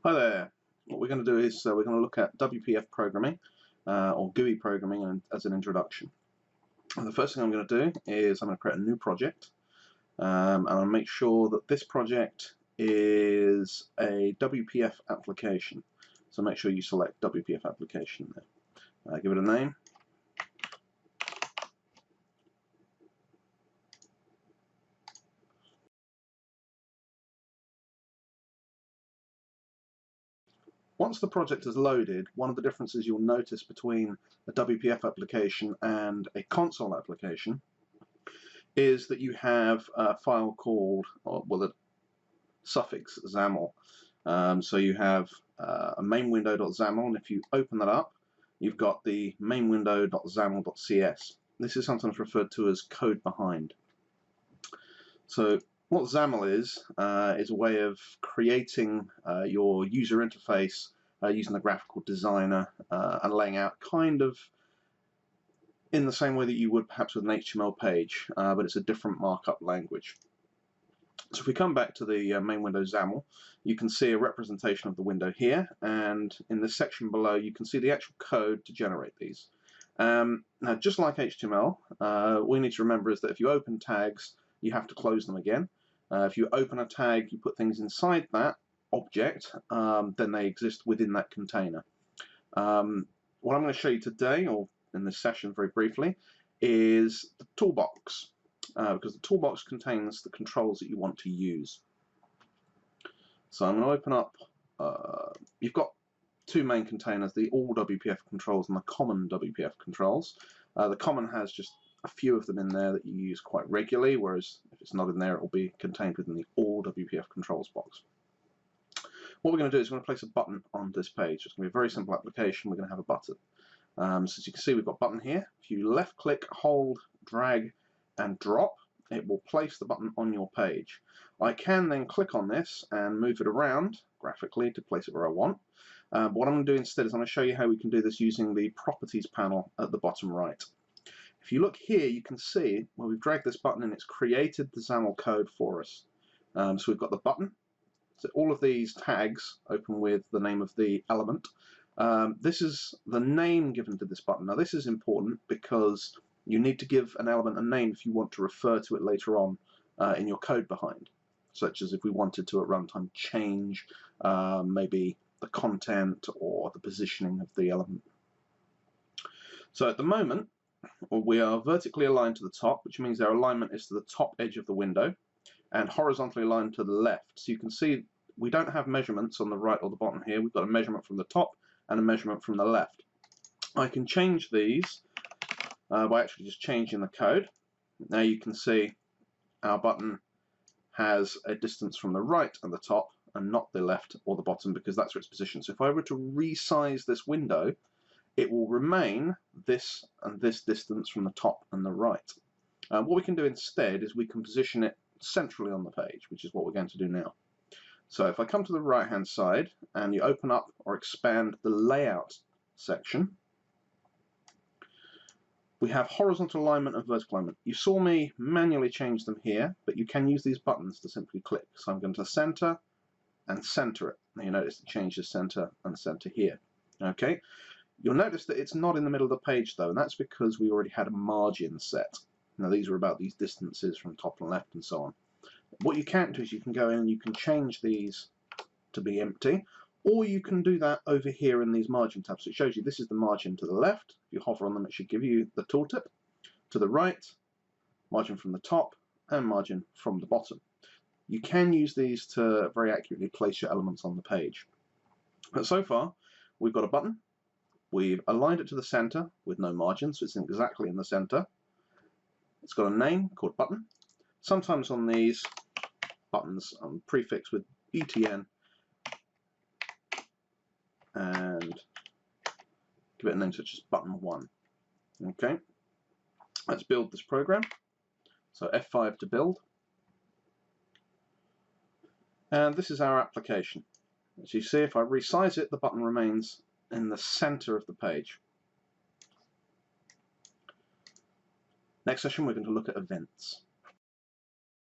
Hi there. What we're going to do is we're going to look at WPF programming or GUI programming as an introduction. And the first thing I'm going to do is I'm going to create a new project and I'll make sure that this project is a WPF application. So make sure you select WPF application there. Give it a name. Once the project is loaded, one of the differences you'll notice between a WPF application and a console application is that you have a file called, the suffix XAML. So you have a main window.xaml, and if you open that up, you've got the main window.xaml.cs. This is sometimes referred to as code behind. So what XAML is a way of creating your user interface using the graphical designer and laying out kind of in the same way that you would perhaps with an HTML page, but it's a different markup language. So if we come back to the main window XAML, you can see a representation of the window here, and in this section below you can see the actual code to generate these. Now, just like HTML, what we need to remember is that if you open tags, you have to close them again. If you open a tag, you put things inside that object, then they exist within that container. What I'm going to show you today, or in this session very briefly, is the toolbox, because the toolbox contains the controls that you want to use. So I'm going to open up, you've got two main containers, the all WPF controls and the common WPF controls. The common has just a few of them in there that you use quite regularly, whereas if it's not in there, it will be contained within the all WPF controls box. What we're going to do is we're going to place a button on this page. It's going to be a very simple application. We're going to have a button. So as you can see, we've got a button here. If you left click, hold, drag and drop, it will place the button on your page. I can then click on this and move it around graphically to place it where I want. But what I'm going to do instead is I'm going to show you how we can do this using the properties panel at the bottom right. If you look here, you can see where we've dragged this button and it's created the XAML code for us. So we've got the button. So all of these tags open with the name of the element. This is the name given to this button. Now this is important because you need to give an element a name if you want to refer to it later on in your code behind, such as if we wanted to at runtime change maybe the content or the positioning of the element. So at the moment we are vertically aligned to the top, which means our alignment is to the top edge of the window, and horizontally aligned to the left. So you can see we don't have measurements on the right or the bottom here. We've got a measurement from the top and a measurement from the left. I can change these by actually just changing the code. Now you can see our button has a distance from the right and the top and not the left or the bottom, because that's where it's positioned. So if I were to resize this window, it will remain this and this distance from the top and the right. What we can do instead is we can position it centrally on the page, which is what we're going to do now. So if I come to the right hand side and you open up or expand the layout section, we have horizontal alignment and vertical alignment. You saw me manually change them here, but you can use these buttons to simply click. So I'm going to center and center it. Now you notice it changes center and center here. Okay. You'll notice that it's not in the middle of the page though, and that's because we already had a margin set. Now these are about these distances from top and left and so on. What you can do is you can go in and you can change these to be empty, or you can do that over here in these margin tabs. So it shows you this is the margin to the left. If you hover on them, it should give you the tooltip. To the right, margin from the top and margin from the bottom. You can use these to very accurately place your elements on the page. But so far, we've got a button. We've aligned it to the center with no margin, so it's exactly in the center. It's got a name called button. Sometimes on these buttons I'm prefixed with BTN and give it a name such as button 1. Okay, let's build this program. So F5 to build. And this is our application. As you see, if I resize it, the button remains in the center of the page. Next session we're going to look at events.